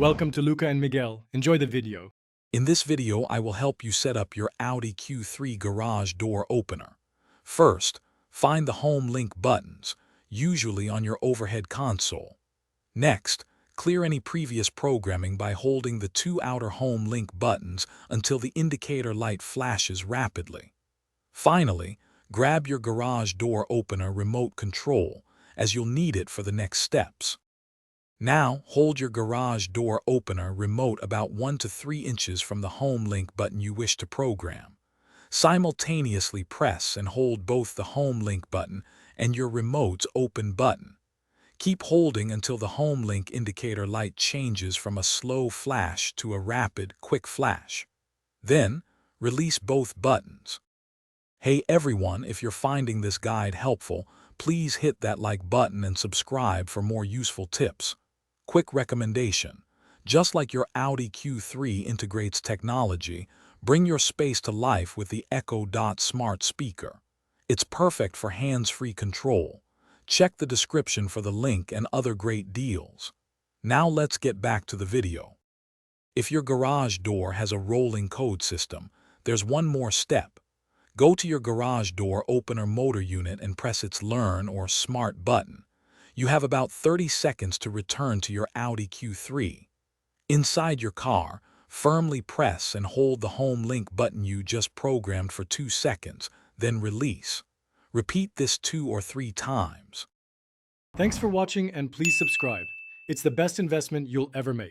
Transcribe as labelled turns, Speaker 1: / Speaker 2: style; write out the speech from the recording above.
Speaker 1: Welcome to Luca and Miguel. Enjoy the video.
Speaker 2: In this video, I will help you set up your Audi Q3 garage door opener. First, find the home link buttons, usually on your overhead console. Next, clear any previous programming by holding the two outer home link buttons until the indicator light flashes rapidly. Finally, grab your garage door opener remote control, as you'll need it for the next steps. Now, hold your garage door opener remote about 1 to 3 inches from the home link button you wish to program. Simultaneously press and hold both the home link button and your remote's open button. Keep holding until the home link indicator light changes from a slow flash to a rapid, quick flash. Then, release both buttons. Hey everyone, if you're finding this guide helpful, please hit that like button and subscribe for more useful tips. Quick recommendation: just like your Audi Q3 integrates technology, bring your space to life with the Echo Dot smart speaker. It's perfect for hands-free control. Check the description for the link and other great deals. Now let's get back to the video. If your garage door has a rolling code system, there's one more step. Go to your garage door opener motor unit and press its Learn or Smart button. You have about 30 seconds to return to your Audi Q3. Inside your car, firmly press and hold the home link button you just programmed for 2 seconds, then release. Repeat this 2 or 3 times.
Speaker 1: Thanks for watching and please subscribe. It's the best investment you'll ever make.